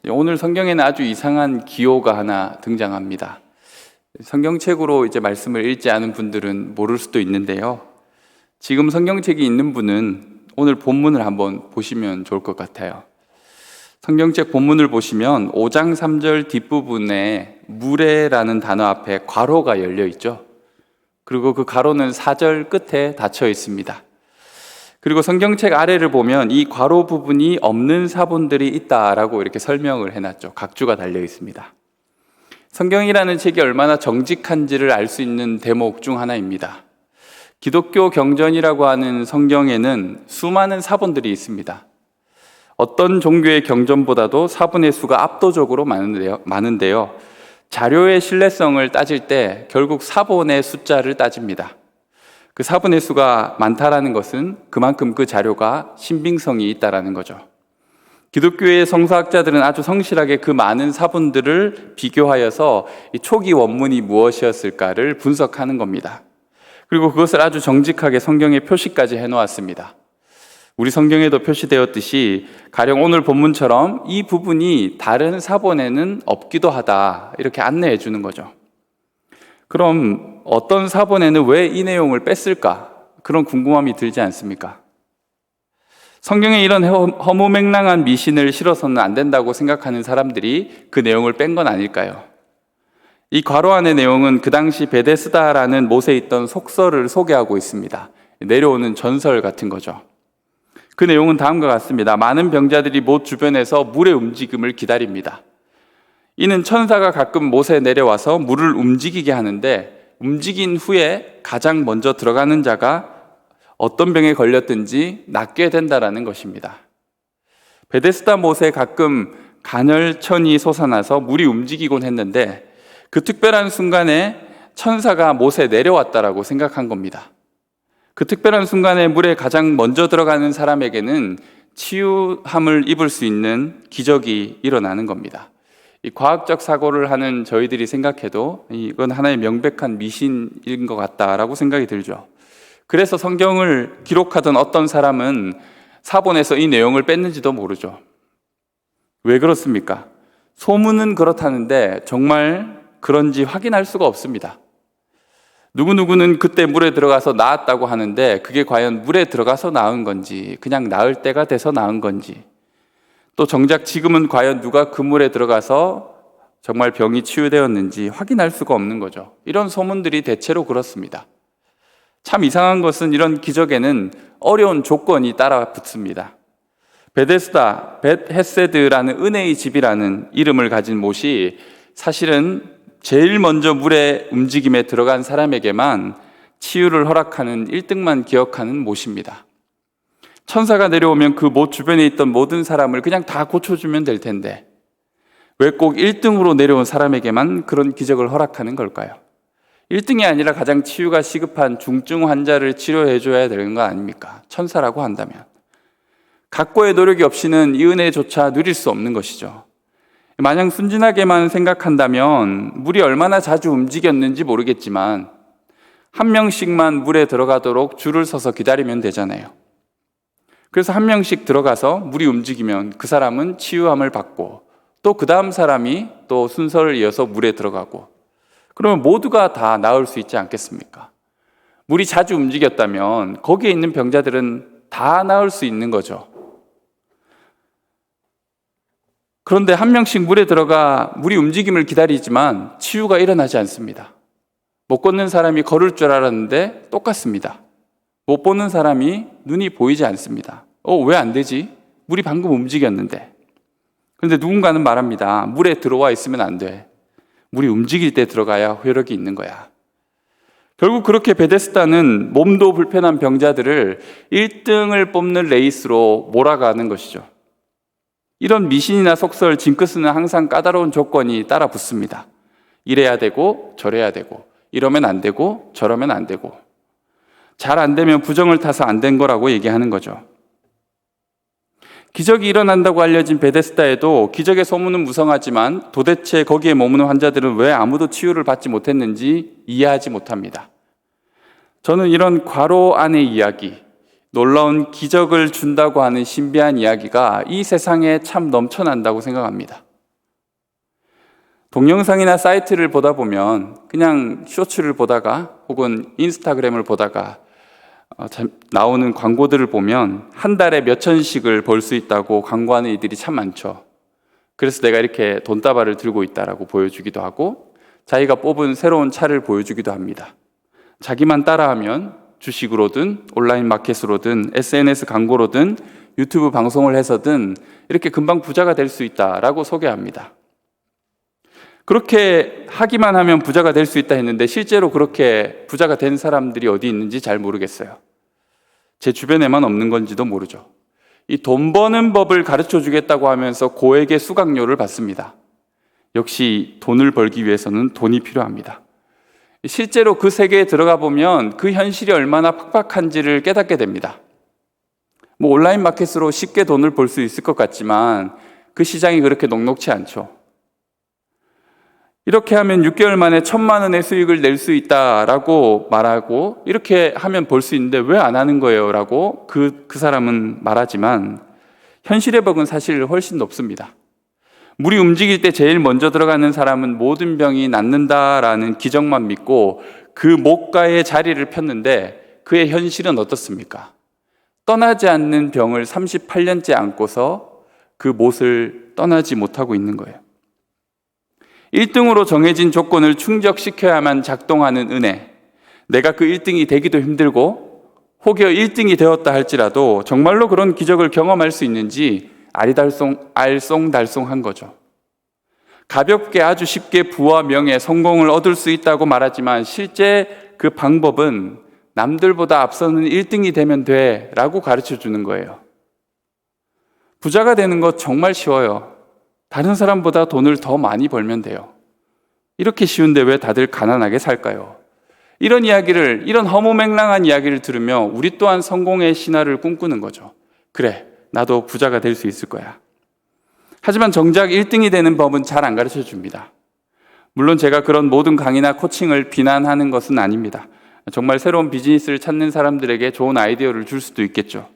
오늘 성경에는 아주 이상한 기호가 하나 등장합니다. 성경책으로 이제 말씀을 읽지 않은 분들은 모를 수도 있는데요. 지금 성경책이 있는 분은 오늘 본문을 한번 보시면 좋을 것 같아요. 성경책 본문을 보시면 5장 3절 뒷부분에 무례라는 단어 앞에 괄호가 열려 있죠. 그리고 그 괄호는 4절 끝에 닫혀 있습니다. 그리고 성경책 아래를 보면 이 괄호 부분이 없는 사본들이 있다라고 이렇게 설명을 해놨죠. 각주가 달려 있습니다. 성경이라는 책이 얼마나 정직한지를 알 수 있는 대목 중 하나입니다. 기독교 경전이라고 하는 성경에는 수많은 사본들이 있습니다. 어떤 종교의 경전보다도 사본의 수가 압도적으로 많은데요. 자료의 신뢰성을 따질 때 결국 사본의 숫자를 따집니다. 그 사본의 수가 많다라는 것은 그만큼 그 자료가 신빙성이 있다라는 거죠. 기독교의 성서학자들은 아주 성실하게 그 많은 사본들을 비교하여서 이 초기 원문이 무엇이었을까를 분석하는 겁니다. 그리고 그것을 아주 정직하게 성경에 표시까지 해놓았습니다. 우리 성경에도 표시되었듯이 가령 오늘 본문처럼 이 부분이 다른 사본에는 없기도 하다 이렇게 안내해 주는 거죠. 그럼 어떤 사본에는 왜 이 내용을 뺐을까? 그런 궁금함이 들지 않습니까? 성경에 이런 허무맹랑한 미신을 실어서는 안 된다고 생각하는 사람들이 그 내용을 뺀 건 아닐까요? 이 괄호 안의 내용은 그 당시 베데스다라는 못에 있던 속설을 소개하고 있습니다. 내려오는 전설 같은 거죠. 그 내용은 다음과 같습니다. 많은 병자들이 못 주변에서 물의 움직임을 기다립니다. 이는 천사가 가끔 못에 내려와서 물을 움직이게 하는데 움직인 후에 가장 먼저 들어가는 자가 어떤 병에 걸렸든지 낫게 된다라는 것입니다. 베데스다 못에 가끔 간헐천이 솟아나서 물이 움직이곤 했는데 그 특별한 순간에 천사가 못에 내려왔다라고 생각한 겁니다. 그 특별한 순간에 물에 가장 먼저 들어가는 사람에게는 치유함을 입을 수 있는 기적이 일어나는 겁니다. 이 과학적 사고를 하는 저희들이 생각해도 이건 하나의 명백한 미신인 것 같다라고 생각이 들죠. 그래서 성경을 기록하던 어떤 사람은 사본에서 이 내용을 뺐는지도 모르죠. 왜 그렇습니까? 소문은 그렇다는데 정말 그런지 확인할 수가 없습니다. 누구누구는 그때 물에 들어가서 나았다고 하는데 그게 과연 물에 들어가서 나은 건지 그냥 나을 때가 돼서 나은 건지 또 정작 지금은 과연 누가 그 물에 들어가서 정말 병이 치유되었는지 확인할 수가 없는 거죠. 이런 소문들이 대체로 그렇습니다. 참 이상한 것은 이런 기적에는 어려운 조건이 따라 붙습니다. 베데스다, 벳헤세드라는 은혜의 집이라는 이름을 가진 못이 사실은 제일 먼저 물의 움직임에 들어간 사람에게만 치유를 허락하는 1등만 기억하는 못입니다. 천사가 내려오면 그 못 주변에 있던 모든 사람을 그냥 다 고쳐주면 될 텐데 왜 꼭 1등으로 내려온 사람에게만 그런 기적을 허락하는 걸까요? 1등이 아니라 가장 치유가 시급한 중증 환자를 치료해 줘야 되는 거 아닙니까? 천사라고 한다면 각고의 노력이 없이는 이 은혜조차 누릴 수 없는 것이죠. 마냥 순진하게만 생각한다면 물이 얼마나 자주 움직였는지 모르겠지만 한 명씩만 물에 들어가도록 줄을 서서 기다리면 되잖아요. 그래서 한 명씩 들어가서 물이 움직이면 그 사람은 치유함을 받고 또 그 다음 사람이 또 순서를 이어서 물에 들어가고 그러면 모두가 다 나을 수 있지 않겠습니까? 물이 자주 움직였다면 거기에 있는 병자들은 다 나을 수 있는 거죠. 그런데 한 명씩 물에 들어가 물이 움직임을 기다리지만 치유가 일어나지 않습니다. 못 걷는 사람이 걸을 줄 알았는데 똑같습니다. 못 보는 사람이 눈이 보이지 않습니다. 왜 안 되지? 물이 방금 움직였는데. 그런데 누군가는 말합니다. 물에 들어와 있으면 안 돼. 물이 움직일 때 들어가야 효력이 있는 거야. 결국 그렇게 베데스다는 몸도 불편한 병자들을 1등을 뽑는 레이스로 몰아가는 것이죠. 이런 미신이나 속설, 징크스는 항상 까다로운 조건이 따라 붙습니다. 이래야 되고 저래야 되고 이러면 안 되고 저러면 안 되고 잘 안 되면 부정을 타서 안 된 거라고 얘기하는 거죠. 기적이 일어난다고 알려진 베데스다에도 기적의 소문은 무성하지만 도대체 거기에 머무는 환자들은 왜 아무도 치유를 받지 못했는지 이해하지 못합니다. 저는 이런 괄호 안의 이야기, 놀라운 기적을 준다고 하는 신비한 이야기가 이 세상에 참 넘쳐난다고 생각합니다. 동영상이나 사이트를 보다 보면 그냥 쇼츠를 보다가 혹은 인스타그램을 보다가 나오는 광고들을 보면 한 달에 몇 천씩을 벌 수 있다고 광고하는 이들이 참 많죠. 그래서 내가 이렇게 돈다발을 들고 있다라고 보여주기도 하고 자기가 뽑은 새로운 차를 보여주기도 합니다. 자기만 따라하면 주식으로든 온라인 마켓으로든 SNS 광고로든 유튜브 방송을 해서든 이렇게 금방 부자가 될 수 있다라고 소개합니다. 그렇게 하기만 하면 부자가 될 수 있다 했는데 실제로 그렇게 부자가 된 사람들이 어디 있는지 잘 모르겠어요. 제 주변에만 없는 건지도 모르죠. 이 돈 버는 법을 가르쳐 주겠다고 하면서 고액의 수강료를 받습니다. 역시 돈을 벌기 위해서는 돈이 필요합니다. 실제로 그 세계에 들어가 보면 그 현실이 얼마나 팍팍한지를 깨닫게 됩니다. 온라인 마켓으로 쉽게 돈을 벌 수 있을 것 같지만 그 시장이 그렇게 녹록치 않죠. 이렇게 하면 6개월 만에 1,000만 원의 수익을 낼 수 있다라고 말하고 이렇게 하면 벌 수 있는데 왜 안 하는 거예요? 라고 그 사람은 말하지만 현실의 벽은 사실 훨씬 높습니다. 물이 움직일 때 제일 먼저 들어가는 사람은 모든 병이 낫는다라는 기적만 믿고 그 목가에 자리를 폈는데 그의 현실은 어떻습니까? 떠나지 않는 병을 38년째 안고서 그 못을 떠나지 못하고 있는 거예요. 1등으로 정해진 조건을 충족시켜야만 작동하는 은혜. 내가 그 1등이 되기도 힘들고 혹여 1등이 되었다 할지라도 정말로 그런 기적을 경험할 수 있는지 알쏭달쏭한 거죠. 가볍게 아주 쉽게 부와 명예, 성공을 얻을 수 있다고 말하지만 실제 그 방법은 남들보다 앞서는 1등이 되면 돼 라고 가르쳐 주는 거예요. 부자가 되는 것 정말 쉬워요. 다른 사람보다 돈을 더 많이 벌면 돼요. 이렇게 쉬운데 왜 다들 가난하게 살까요? 이런 허무맹랑한 이야기를 들으며 우리 또한 성공의 신화를 꿈꾸는 거죠. 그래, 나도 부자가 될 수 있을 거야. 하지만 정작 1등이 되는 법은 잘 안 가르쳐 줍니다. 물론 제가 그런 모든 강의나 코칭을 비난하는 것은 아닙니다. 정말 새로운 비즈니스를 찾는 사람들에게 좋은 아이디어를 줄 수도 있겠죠.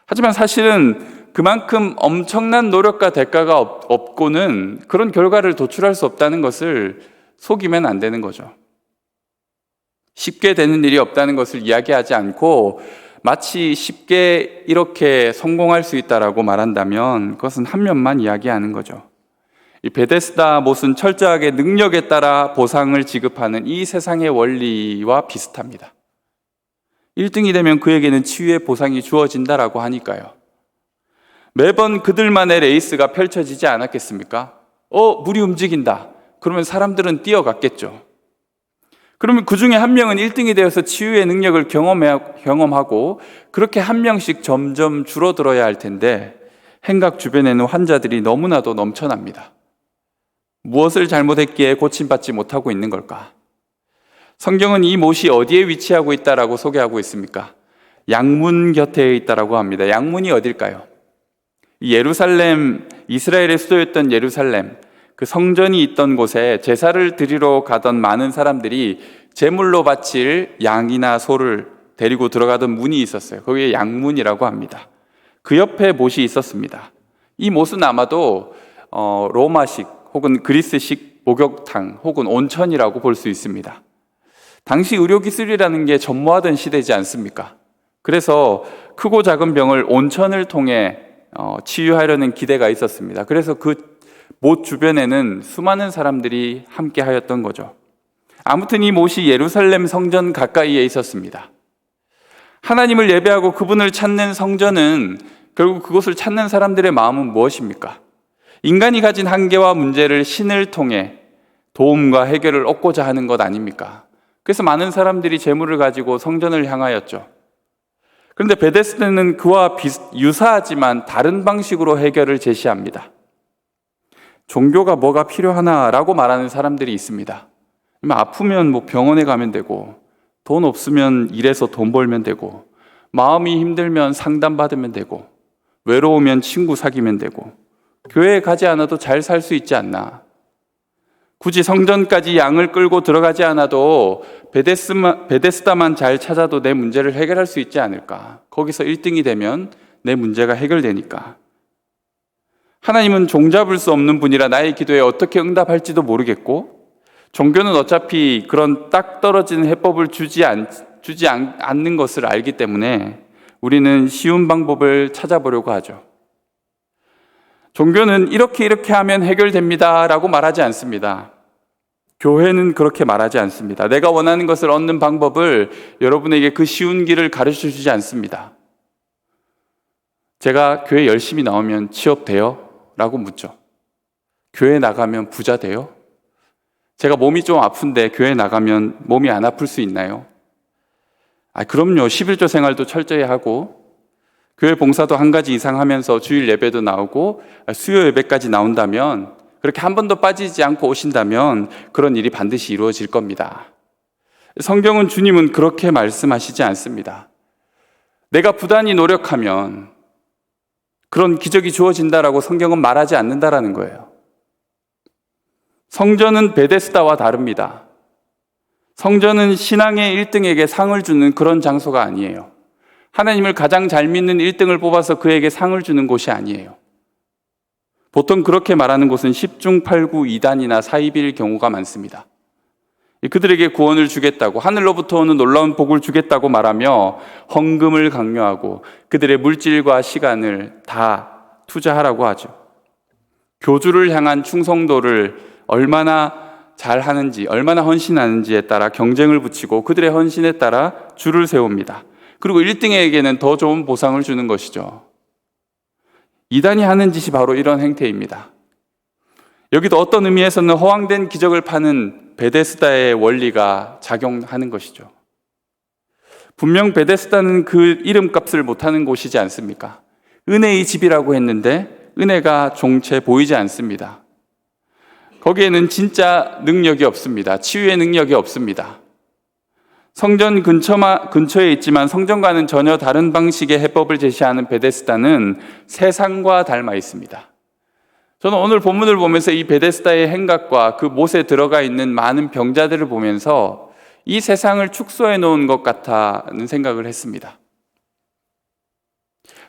하지만 사실은 그만큼 엄청난 노력과 대가가 없고는 그런 결과를 도출할 수 없다는 것을 속이면 안 되는 거죠. 쉽게 되는 일이 없다는 것을 이야기하지 않고 마치 쉽게 이렇게 성공할 수 있다라고 말한다면 그것은 한 면만 이야기하는 거죠. 이 베데스다 못은 철저하게 능력에 따라 보상을 지급하는 이 세상의 원리와 비슷합니다. 1등이 되면 그에게는 치유의 보상이 주어진다라고 하니까요. 매번 그들만의 레이스가 펼쳐지지 않았겠습니까? 물이 움직인다. 그러면 사람들은 뛰어갔겠죠. 그러면 그 중에 한 명은 1등이 되어서 치유의 능력을 경험하고 그렇게 한 명씩 점점 줄어들어야 할 텐데 행각 주변에는 환자들이 너무나도 넘쳐납니다. 무엇을 잘못했기에 고침받지 못하고 있는 걸까? 성경은 이 못이 어디에 위치하고 있다라고 소개하고 있습니까? 양문 곁에 있다라고 합니다. 양문이 어딜까요? 예루살렘, 이스라엘의 수도였던 예루살렘, 그 성전이 있던 곳에 제사를 드리러 가던 많은 사람들이 제물로 바칠 양이나 소를 데리고 들어가던 문이 있었어요. 거기에 양문이라고 합니다. 그 옆에 못이 있었습니다. 이 못은 아마도 로마식 혹은 그리스식 목욕탕 혹은 온천이라고 볼 수 있습니다. 당시 의료기술이라는 게 전무하던 시대지 않습니까? 그래서 크고 작은 병을 온천을 통해 치유하려는 기대가 있었습니다. 그래서 그 못 주변에는 수많은 사람들이 함께 하였던 거죠. 아무튼 이 못이 예루살렘 성전 가까이에 있었습니다. 하나님을 예배하고 그분을 찾는 성전은 결국 그곳을 찾는 사람들의 마음은 무엇입니까? 인간이 가진 한계와 문제를 신을 통해 도움과 해결을 얻고자 하는 것 아닙니까? 그래서 많은 사람들이 재물을 가지고 성전을 향하였죠. 그런데 베데스다는 그와 유사하지만 다른 방식으로 해결을 제시합니다. 종교가 뭐가 필요하나라고 말하는 사람들이 있습니다. 아프면 병원에 가면 되고, 돈 없으면 일해서 돈 벌면 되고, 마음이 힘들면 상담받으면 되고, 외로우면 친구 사귀면 되고, 교회에 가지 않아도 잘 살 수 있지 않나. 굳이 성전까지 양을 끌고 들어가지 않아도 베데스다만 잘 찾아도 내 문제를 해결할 수 있지 않을까. 거기서 1등이 되면 내 문제가 해결되니까. 하나님은 종잡을 수 없는 분이라 나의 기도에 어떻게 응답할지도 모르겠고, 종교는 어차피 그런 딱 떨어지는 해법을 주지 않는 것을 알기 때문에 우리는 쉬운 방법을 찾아보려고 하죠. 종교는 이렇게 하면 해결됩니다 라고 말하지 않습니다. 교회는 그렇게 말하지 않습니다. 내가 원하는 것을 얻는 방법을 여러분에게 그 쉬운 길을 가르쳐 주지 않습니다. 제가 교회 열심히 나오면 취업 돼요? 라고 묻죠. 교회 나가면 부자 돼요? 제가 몸이 좀 아픈데 교회 나가면 몸이 안 아플 수 있나요? 그럼요. 11조 생활도 철저히 하고 교회 봉사도 한 가지 이상 하면서 주일 예배도 나오고 수요 예배까지 나온다면, 그렇게 한 번도 빠지지 않고 오신다면 그런 일이 반드시 이루어질 겁니다. 성경은, 주님은 그렇게 말씀하시지 않습니다. 내가 부단히 노력하면 그런 기적이 주어진다라고 성경은 말하지 않는다라는 거예요. 성전은 베데스다와 다릅니다. 성전은 신앙의 1등에게 상을 주는 그런 장소가 아니에요. 하나님을 가장 잘 믿는 1등을 뽑아서 그에게 상을 주는 곳이 아니에요. 보통 그렇게 말하는 곳은 10중 8구 2단이나 사이비일 경우가 많습니다. 그들에게 구원을 주겠다고, 하늘로부터 오는 놀라운 복을 주겠다고 말하며 헌금을 강요하고 그들의 물질과 시간을 다 투자하라고 하죠. 교주를 향한 충성도를 얼마나 잘하는지, 얼마나 헌신하는지에 따라 경쟁을 붙이고 그들의 헌신에 따라 줄을 세웁니다. 그리고 1등에게는 더 좋은 보상을 주는 것이죠. 이단이 하는 짓이 바로 이런 행태입니다. 여기도 어떤 의미에서는 허황된 기적을 파는 베데스다의 원리가 작용하는 것이죠. 분명 베데스다는 그 이름값을 못하는 곳이지 않습니까? 은혜의 집이라고 했는데 은혜가 종체 보이지 않습니다. 거기에는 진짜 능력이 없습니다. 치유의 능력이 없습니다. 성전 근처에 있지만 성전과는 전혀 다른 방식의 해법을 제시하는 베데스다는 세상과 닮아 있습니다. 저는 오늘 본문을 보면서 이 베데스다의 행각과 그 못에 들어가 있는 많은 병자들을 보면서 이 세상을 축소해 놓은 것 같다는 생각을 했습니다.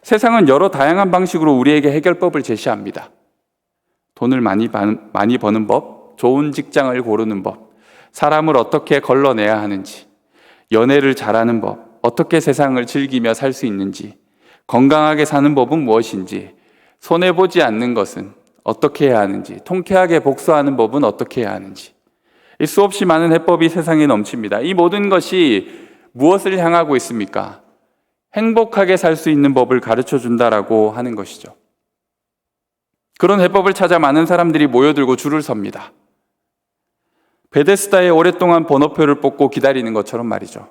세상은 여러 다양한 방식으로 우리에게 해결법을 제시합니다. 돈을 많이 버는 법, 좋은 직장을 고르는 법, 사람을 어떻게 걸러내야 하는지, 연애를 잘하는 법, 어떻게 세상을 즐기며 살 수 있는지, 건강하게 사는 법은 무엇인지, 손해보지 않는 것은 어떻게 해야 하는지, 통쾌하게 복수하는 법은 어떻게 해야 하는지, 이 수없이 많은 해법이 세상에 넘칩니다. 이 모든 것이 무엇을 향하고 있습니까? 행복하게 살 수 있는 법을 가르쳐 준다라고 하는 것이죠. 그런 해법을 찾아 많은 사람들이 모여들고 줄을 섭니다. 베데스다에 오랫동안 번호표를 뽑고 기다리는 것처럼 말이죠.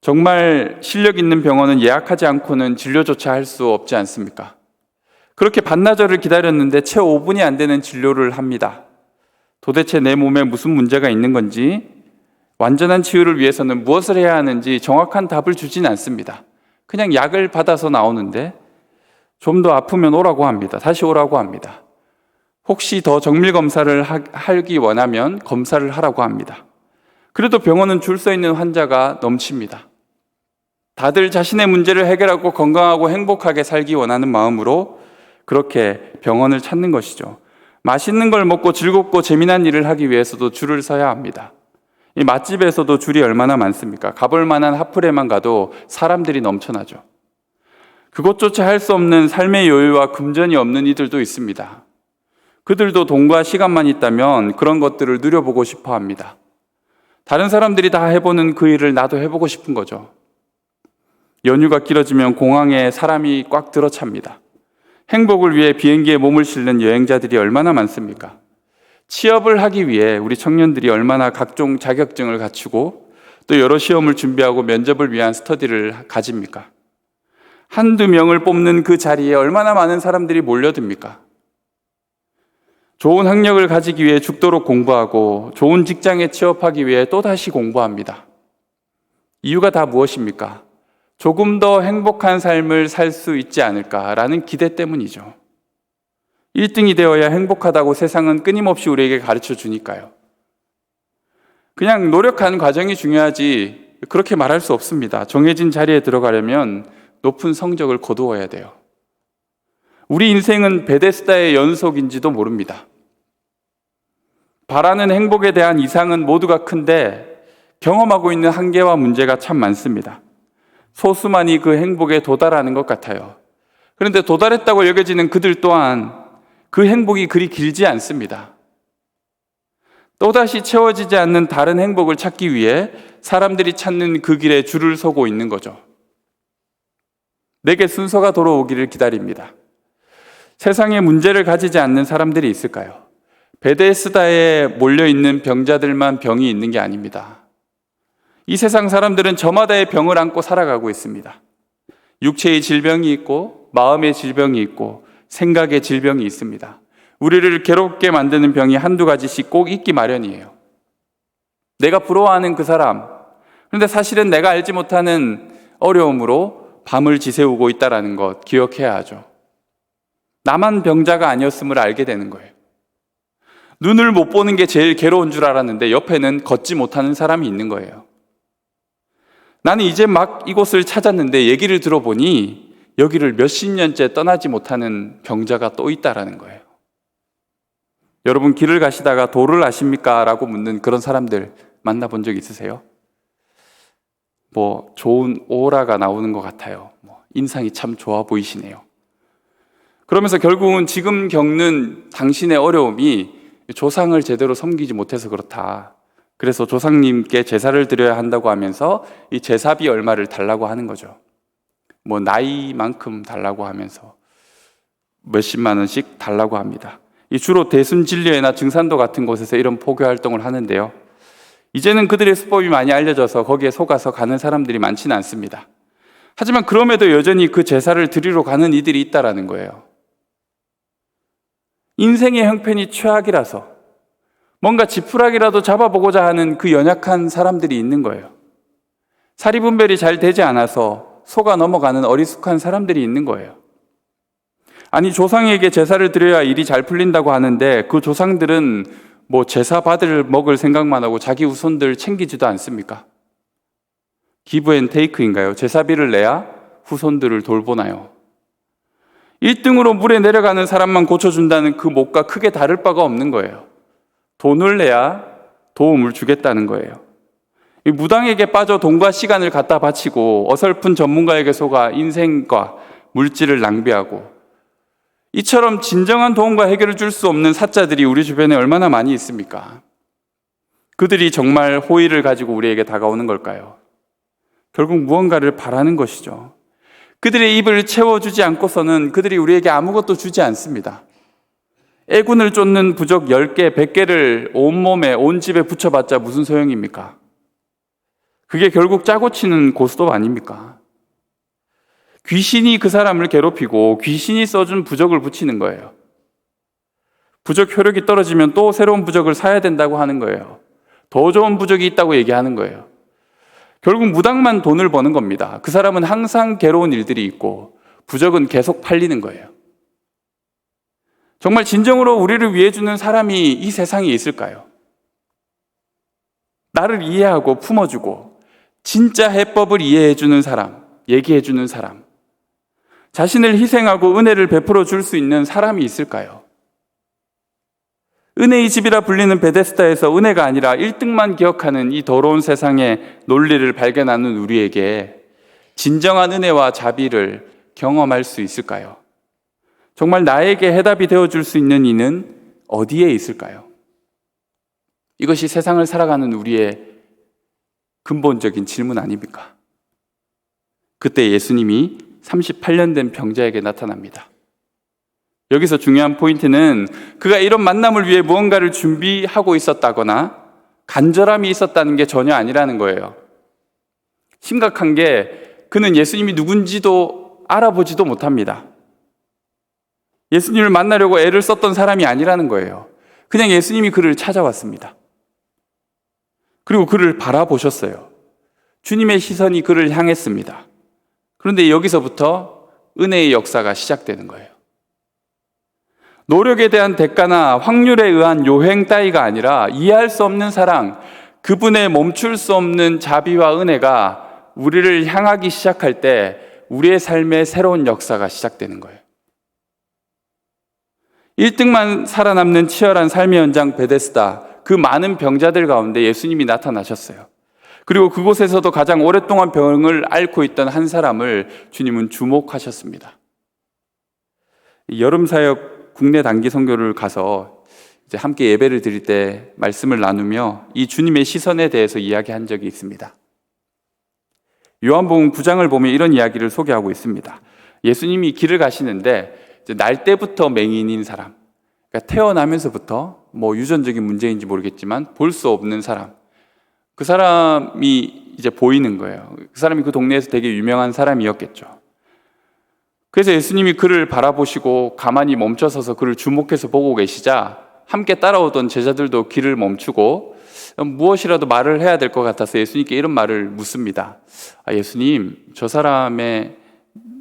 정말 실력 있는 병원은 예약하지 않고는 진료조차 할 수 없지 않습니까? 그렇게 반나절을 기다렸는데 채 5분이 안 되는 진료를 합니다. 도대체 내 몸에 무슨 문제가 있는 건지, 완전한 치유를 위해서는 무엇을 해야 하는지 정확한 답을 주진 않습니다. 그냥 약을 받아서 나오는데 좀 더 아프면 오라고 합니다. 다시 오라고 합니다. 혹시 더 정밀 검사를 하기 원하면 검사를 하라고 합니다. 그래도 병원은 줄 서 있는 환자가 넘칩니다. 다들 자신의 문제를 해결하고 건강하고 행복하게 살기 원하는 마음으로 그렇게 병원을 찾는 것이죠. 맛있는 걸 먹고 즐겁고 재미난 일을 하기 위해서도 줄을 서야 합니다. 이 맛집에서도 줄이 얼마나 많습니까? 가볼 만한 핫플에만 가도 사람들이 넘쳐나죠. 그것조차 할 수 없는 삶의 여유와 금전이 없는 이들도 있습니다. 그들도 돈과 시간만 있다면 그런 것들을 누려보고 싶어 합니다. 다른 사람들이 다 해보는 그 일을 나도 해보고 싶은 거죠. 연휴가 길어지면 공항에 사람이 꽉 들어찹니다. 행복을 위해 비행기에 몸을 실는 여행자들이 얼마나 많습니까? 취업을 하기 위해 우리 청년들이 얼마나 각종 자격증을 갖추고 또 여러 시험을 준비하고 면접을 위한 스터디를 가집니까? 한두 명을 뽑는 그 자리에 얼마나 많은 사람들이 몰려듭니까? 좋은 학력을 가지기 위해 죽도록 공부하고 좋은 직장에 취업하기 위해 또다시 공부합니다. 이유가 다 무엇입니까? 조금 더 행복한 삶을 살 수 있지 않을까라는 기대 때문이죠. 1등이 되어야 행복하다고 세상은 끊임없이 우리에게 가르쳐 주니까요. 그냥 노력하는 과정이 중요하지 그렇게 말할 수 없습니다. 정해진 자리에 들어가려면 높은 성적을 거두어야 돼요. 우리 인생은 베데스다의 연속인지도 모릅니다. 바라는 행복에 대한 이상은 모두가 큰데 경험하고 있는 한계와 문제가 참 많습니다. 소수만이 그 행복에 도달하는 것 같아요. 그런데 도달했다고 여겨지는 그들 또한 그 행복이 그리 길지 않습니다. 또다시 채워지지 않는 다른 행복을 찾기 위해 사람들이 찾는 그 길에 줄을 서고 있는 거죠. 내게 순서가 돌아오기를 기다립니다. 세상에 문제를 가지지 않는 사람들이 있을까요? 베데스다에 몰려있는 병자들만 병이 있는 게 아닙니다. 이 세상 사람들은 저마다의 병을 안고 살아가고 있습니다. 육체의 질병이 있고 마음의 질병이 있고 생각의 질병이 있습니다. 우리를 괴롭게 만드는 병이 한두 가지씩 꼭 있기 마련이에요. 내가 부러워하는 그 사람, 그런데 사실은 내가 알지 못하는 어려움으로 밤을 지새우고 있다는 것 기억해야 하죠. 나만 병자가 아니었음을 알게 되는 거예요. 눈을 못 보는 게 제일 괴로운 줄 알았는데 옆에는 걷지 못하는 사람이 있는 거예요. 나는 이제 막 이곳을 찾았는데 얘기를 들어보니 여기를 몇십 년째 떠나지 못하는 병자가 또 있다라는 거예요. 여러분 길을 가시다가 도를 아십니까? 라고 묻는 그런 사람들 만나본 적 있으세요? 좋은 오라가 나오는 것 같아요. 인상이 참 좋아 보이시네요. 그러면서 결국은 지금 겪는 당신의 어려움이 조상을 제대로 섬기지 못해서 그렇다. 그래서 조상님께 제사를 드려야 한다고 하면서 이 제사비 얼마를 달라고 하는 거죠. 나이만큼 달라고 하면서 몇십만 원씩 달라고 합니다. 주로 대순진료회나 증산도 같은 곳에서 이런 포교 활동을 하는데요. 이제는 그들의 수법이 많이 알려져서 거기에 속아서 가는 사람들이 많지는 않습니다. 하지만 그럼에도 여전히 그 제사를 드리러 가는 이들이 있다라는 거예요. 인생의 형편이 최악이라서 뭔가 지푸라기라도 잡아보고자 하는 그 연약한 사람들이 있는 거예요. 사리분별이 잘 되지 않아서 속아 넘어가는 어리숙한 사람들이 있는 거예요. 아니 조상에게 제사를 드려야 일이 잘 풀린다고 하는데 그 조상들은 제사 받을 먹을 생각만 하고 자기 후손들 챙기지도 않습니까? 기브 앤 테이크인가요? 제사비를 내야 후손들을 돌보나요? 1등으로 물에 내려가는 사람만 고쳐준다는 그 목과 크게 다를 바가 없는 거예요. 돈을 내야 도움을 주겠다는 거예요. 무당에게 빠져 돈과 시간을 갖다 바치고 어설픈 전문가에게 속아 인생과 물질을 낭비하고 이처럼 진정한 도움과 해결을 줄 수 없는 사자들이 우리 주변에 얼마나 많이 있습니까? 그들이 정말 호의를 가지고 우리에게 다가오는 걸까요? 결국 무언가를 바라는 것이죠. 그들의 입을 채워주지 않고서는 그들이 우리에게 아무것도 주지 않습니다. 애군을 쫓는 부적 10개, 100개를 온몸에, 온 집에 붙여봤자 무슨 소용입니까? 그게 결국 짜고 치는 고스톱 아닙니까? 귀신이 그 사람을 괴롭히고 귀신이 써준 부적을 붙이는 거예요. 부적 효력이 떨어지면 또 새로운 부적을 사야 된다고 하는 거예요. 더 좋은 부적이 있다고 얘기하는 거예요. 결국 무당만 돈을 버는 겁니다. 그 사람은 항상 괴로운 일들이 있고 부적은 계속 팔리는 거예요. 정말 진정으로 우리를 위해 주는 사람이 이 세상에 있을까요? 나를 이해하고 품어주고 진짜 해법을 이해해 주는 사람, 얘기해 주는 사람, 자신을 희생하고 은혜를 베풀어 줄 수 있는 사람이 있을까요? 은혜의 집이라 불리는 베데스다에서 은혜가 아니라 1등만 기억하는 이 더러운 세상의 논리를 발견하는 우리에게 진정한 은혜와 자비를 경험할 수 있을까요? 정말 나에게 해답이 되어줄 수 있는 이는 어디에 있을까요? 이것이 세상을 살아가는 우리의 근본적인 질문 아닙니까? 그때 예수님이 38년 된 병자에게 나타납니다. 여기서 중요한 포인트는 그가 이런 만남을 위해 무언가를 준비하고 있었다거나 간절함이 있었다는 게 전혀 아니라는 거예요. 심각한 게 그는 예수님이 누군지도 알아보지도 못합니다. 예수님을 만나려고 애를 썼던 사람이 아니라는 거예요. 그냥 예수님이 그를 찾아왔습니다. 그리고 그를 바라보셨어요. 주님의 시선이 그를 향했습니다. 그런데 여기서부터 은혜의 역사가 시작되는 거예요. 노력에 대한 대가나 확률에 의한 요행 따위가 아니라 이해할 수 없는 사랑, 그분의 멈출 수 없는 자비와 은혜가 우리를 향하기 시작할 때 우리의 삶의 새로운 역사가 시작되는 거예요. 1등만 살아남는 치열한 삶의 현장 베데스다, 그 많은 병자들 가운데 예수님이 나타나셨어요. 그리고 그곳에서도 가장 오랫동안 병을 앓고 있던 한 사람을 주님은 주목하셨습니다. 여름 사역 국내 단기 선교를 가서 이제 함께 예배를 드릴 때 말씀을 나누며 이 주님의 시선에 대해서 이야기한 적이 있습니다. 요한복음 9장을 보면 이런 이야기를 소개하고 있습니다. 예수님이 길을 가시는데 이제 날 때부터 맹인인 사람, 그러니까 태어나면서부터 뭐 유전적인 문제인지 모르겠지만 볼 수 없는 사람, 그 사람이 이제 보이는 거예요. 그 사람이 그 동네에서 되게 유명한 사람이었겠죠. 그래서 예수님이 그를 바라보시고 가만히 멈춰서서 그를 주목해서 보고 계시자 함께 따라오던 제자들도 길을 멈추고 무엇이라도 말을 해야 될 것 같아서 예수님께 이런 말을 묻습니다. 예수님, 저 사람의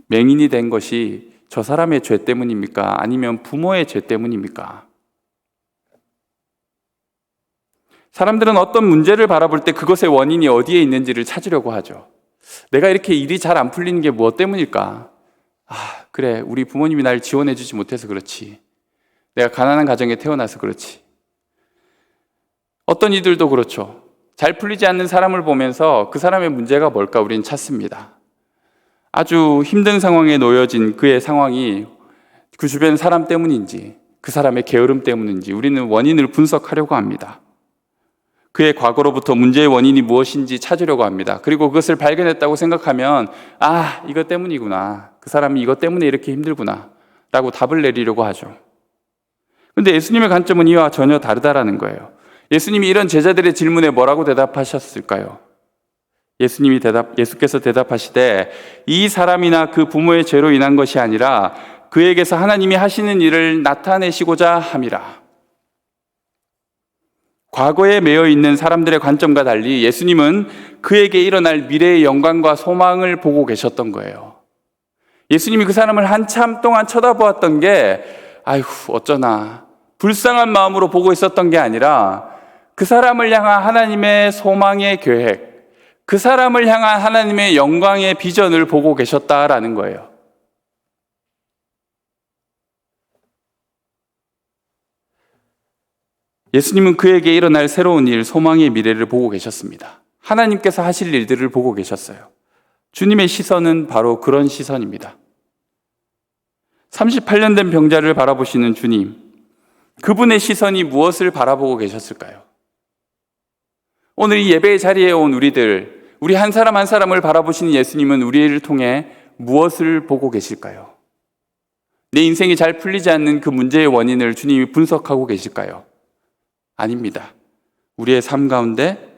맹인이 된 것이 저 사람의 죄 때문입니까? 아니면 부모의 죄 때문입니까? 사람들은 어떤 문제를 바라볼 때 그것의 원인이 어디에 있는지를 찾으려고 하죠. 내가 이렇게 일이 잘 안 풀리는 게 무엇 때문일까? 그래, 우리 부모님이 날 지원해 주지 못해서 그렇지. 내가 가난한 가정에 태어나서 그렇지. 어떤 이들도 그렇죠. 잘 풀리지 않는 사람을 보면서 그 사람의 문제가 뭘까 우리는 찾습니다. 아주 힘든 상황에 놓여진 그의 상황이 그 주변 사람 때문인지 그 사람의 게으름 때문인지 우리는 원인을 분석하려고 합니다. 그의 과거로부터 문제의 원인이 무엇인지 찾으려고 합니다. 그리고 그것을 발견했다고 생각하면 이것 때문이구나. 그 사람이 이것 때문에 이렇게 힘들구나 라고 답을 내리려고 하죠. 그런데 예수님의 관점은 이와 전혀 다르다라는 거예요. 예수님이 이런 제자들의 질문에 뭐라고 대답하셨을까요? 예수께서 대답하시되 이 사람이나 그 부모의 죄로 인한 것이 아니라 그에게서 하나님이 하시는 일을 나타내시고자 함이라. 과거에 매여 있는 사람들의 관점과 달리 예수님은 그에게 일어날 미래의 영광과 소망을 보고 계셨던 거예요. 예수님이 그 사람을 한참 동안 쳐다보았던 게 어쩌나 불쌍한 마음으로 보고 있었던 게 아니라 그 사람을 향한 하나님의 소망의 계획, 그 사람을 향한 하나님의 영광의 비전을 보고 계셨다라는 거예요. 예수님은 그에게 일어날 새로운 일, 소망의 미래를 보고 계셨습니다. 하나님께서 하실 일들을 보고 계셨어요. 주님의 시선은 바로 그런 시선입니다. 38년 된 병자를 바라보시는 주님, 그분의 시선이 무엇을 바라보고 계셨을까요? 오늘 이 예배의 자리에 온 우리 한 사람 한 사람을 바라보시는 예수님은 우리를 통해 무엇을 보고 계실까요? 내 인생이 잘 풀리지 않는 그 문제의 원인을 주님이 분석하고 계실까요? 아닙니다. 우리의 삶 가운데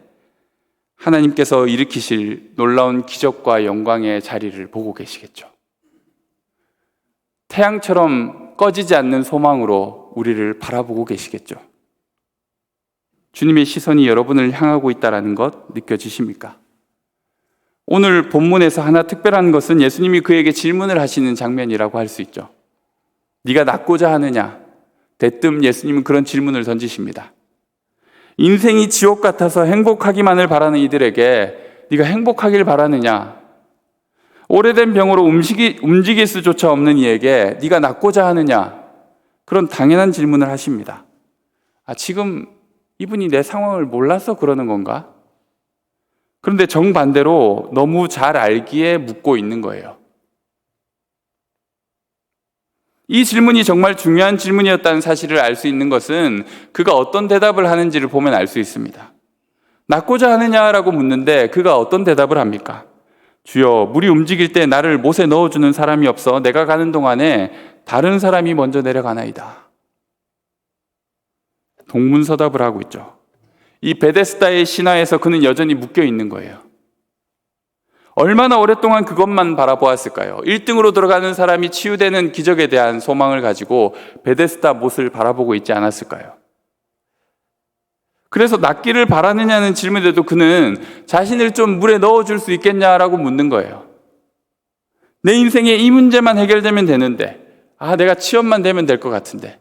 하나님께서 일으키실 놀라운 기적과 영광의 자리를 보고 계시겠죠. 태양처럼 꺼지지 않는 소망으로 우리를 바라보고 계시겠죠. 주님의 시선이 여러분을 향하고 있다는 것 느껴지십니까? 오늘 본문에서 하나 특별한 것은 예수님이 그에게 질문을 하시는 장면이라고 할 수 있죠. 네가 낫고자 하느냐? 대뜸 예수님은 그런 질문을 던지십니다. 인생이 지옥 같아서 행복하기만을 바라는 이들에게 네가 행복하길 바라느냐? 오래된 병으로 움직일 수조차 없는 이에게 네가 낫고자 하느냐? 그런 당연한 질문을 하십니다. 지금 이분이 내 상황을 몰라서 그러는 건가? 그런데 정반대로 너무 잘 알기에 묻고 있는 거예요. 이 질문이 정말 중요한 질문이었다는 사실을 알 수 있는 것은 그가 어떤 대답을 하는지를 보면 알 수 있습니다. 낫고자 하느냐라고 묻는데 그가 어떤 대답을 합니까? 주여, 물이 움직일 때 나를 못에 넣어주는 사람이 없어 내가 가는 동안에 다른 사람이 먼저 내려가나이다. 동문서답을 하고 있죠. 이 베데스다의 신화에서 그는 여전히 묶여 있는 거예요. 얼마나 오랫동안 그것만 바라보았을까요? 1등으로 들어가는 사람이 치유되는 기적에 대한 소망을 가지고 베데스다 못을 바라보고 있지 않았을까요? 그래서 낫기를 바라느냐는 질문에도 그는 자신을 좀 물에 넣어줄 수 있겠냐라고 묻는 거예요. 내 인생에 이 문제만 해결되면 되는데, 내가 취업만 되면 될 것 같은데,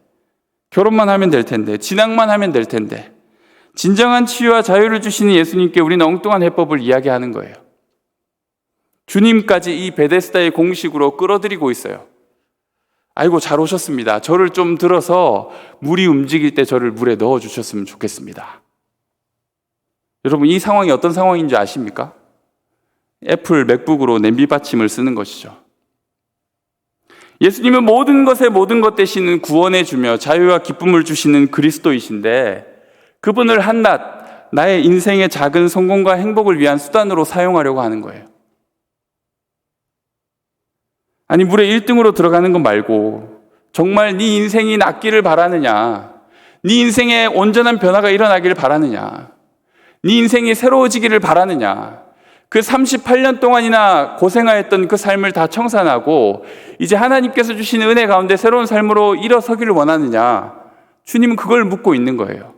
결혼만 하면 될 텐데, 진학만 하면 될 텐데, 진정한 치유와 자유를 주시는 예수님께 우리는 엉뚱한 해법을 이야기하는 거예요. 주님까지 이 베데스다의 공식으로 끌어들이고 있어요. 아이고 잘 오셨습니다. 저를 좀 들어서 물이 움직일 때 저를 물에 넣어 주셨으면 좋겠습니다. 여러분, 이 상황이 어떤 상황인지 아십니까? 애플 맥북으로 냄비 받침을 쓰는 것이죠. 예수님은 모든 것에 모든 것 되시는 구원해 주며 자유와 기쁨을 주시는 그리스도이신데, 그분을 한낱 나의 인생의 작은 성공과 행복을 위한 수단으로 사용하려고 하는 거예요. 아니, 물에 1등으로 들어가는 것 말고 정말 네 인생이 낫기를 바라느냐, 네 인생에 온전한 변화가 일어나기를 바라느냐, 네 인생이 새로워지기를 바라느냐, 그 38년 동안이나 고생하였던 그 삶을 다 청산하고 이제 하나님께서 주시는 은혜 가운데 새로운 삶으로 일어서기를 원하느냐, 주님은 그걸 묻고 있는 거예요.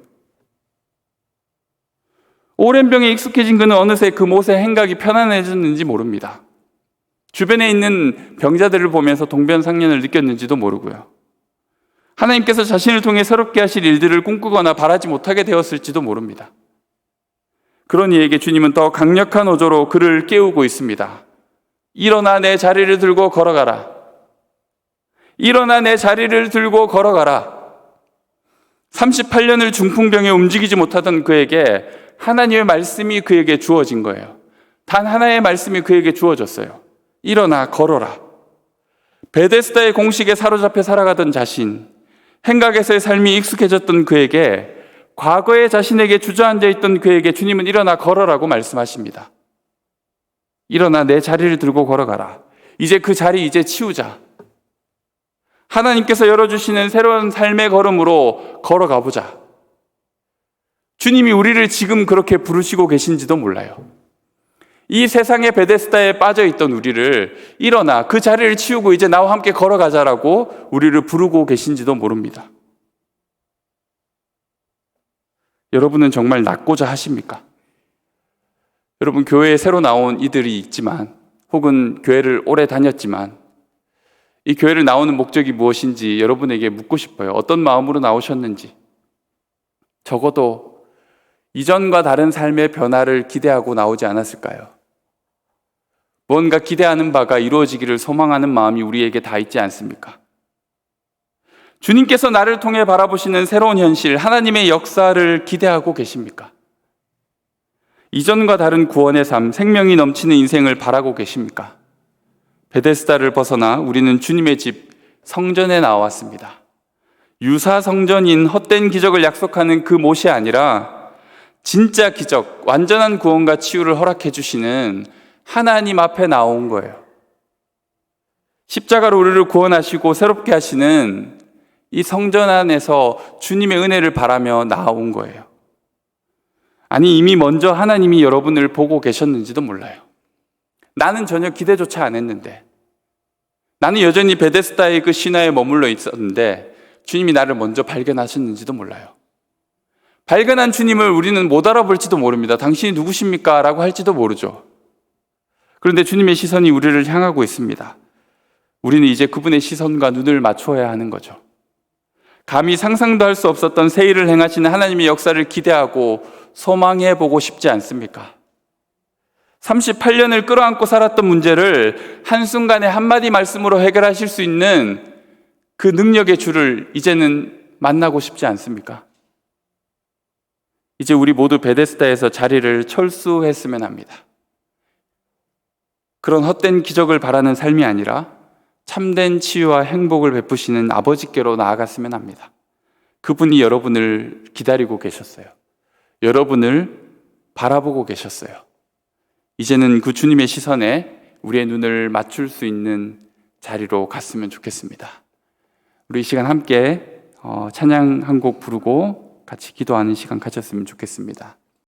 오랜 병에 익숙해진 그는 어느새 그 못의 행각이 편안해졌는지 모릅니다. 주변에 있는 병자들을 보면서 동변상련을 느꼈는지도 모르고요. 하나님께서 자신을 통해 새롭게 하실 일들을 꿈꾸거나 바라지 못하게 되었을지도 모릅니다. 그런 이에게 주님은 더 강력한 어조로 그를 깨우고 있습니다. 일어나 내 자리를 들고 걸어가라. 일어나 내 자리를 들고 걸어가라. 38년을 중풍병에 움직이지 못하던 그에게 하나님의 말씀이 그에게 주어진 거예요. 단 하나의 말씀이 그에게 주어졌어요. 일어나 걸어라. 베데스다의 공식에 사로잡혀 살아가던 자신, 행각에서의 삶이 익숙해졌던 그에게, 과거의 자신에게 주저앉아 있던 그에게 주님은 일어나 걸어라고 말씀하십니다. 일어나 내 자리를 들고 걸어가라. 이제 그 자리 이제 치우자. 하나님께서 열어주시는 새로운 삶의 걸음으로 걸어가 보자. 주님이 우리를 지금 그렇게 부르시고 계신지도 몰라요. 이 세상의 베데스다에 빠져있던 우리를 일어나 그 자리를 치우고 이제 나와 함께 걸어가자라고 우리를 부르고 계신지도 모릅니다. 여러분은 정말 낫고자 하십니까? 여러분, 교회에 새로 나온 이들이 있지만, 혹은 교회를 오래 다녔지만, 이 교회를 나오는 목적이 무엇인지 여러분에게 묻고 싶어요. 어떤 마음으로 나오셨는지. 적어도 이전과 다른 삶의 변화를 기대하고 나오지 않았을까요? 뭔가 기대하는 바가 이루어지기를 소망하는 마음이 우리에게 다 있지 않습니까? 주님께서 나를 통해 바라보시는 새로운 현실, 하나님의 역사를 기대하고 계십니까? 이전과 다른 구원의 삶, 생명이 넘치는 인생을 바라고 계십니까? 베데스다를 벗어나 우리는 주님의 집 성전에 나왔습니다. 유사 성전인 헛된 기적을 약속하는 그 못이 아니라 진짜 기적, 완전한 구원과 치유를 허락해 주시는 하나님 앞에 나온 거예요. 십자가로 우리를 구원하시고 새롭게 하시는 이 성전 안에서 주님의 은혜를 바라며 나온 거예요. 아니, 이미 먼저 하나님이 여러분을 보고 계셨는지도 몰라요. 나는 전혀 기대조차 안 했는데, 나는 여전히 베데스다의 그 신화에 머물러 있었는데 주님이 나를 먼저 발견하셨는지도 몰라요. 발견한 주님을 우리는 못 알아볼지도 모릅니다. 당신이 누구십니까? 라고 할지도 모르죠. 그런데 주님의 시선이 우리를 향하고 있습니다. 우리는 이제 그분의 시선과 눈을 맞춰야 하는 거죠. 감히 상상도 할 수 없었던 새 일을 행하시는 하나님의 역사를 기대하고 소망해 보고 싶지 않습니까? 38년을 끌어안고 살았던 문제를 한순간에 한마디 말씀으로 해결하실 수 있는 그 능력의 주를 이제는 만나고 싶지 않습니까? 이제 우리 모두 베데스다에서 자리를 철수했으면 합니다. 그런 헛된 기적을 바라는 삶이 아니라 참된 치유와 행복을 베푸시는 아버지께로 나아갔으면 합니다. 그분이 여러분을 기다리고 계셨어요. 여러분을 바라보고 계셨어요. 이제는 그 주님의 시선에 우리의 눈을 맞출 수 있는 자리로 갔으면 좋겠습니다. 우리 이 시간 함께 찬양 한 곡 부르고 같이 기도하는 시간 가졌으면 좋겠습니다.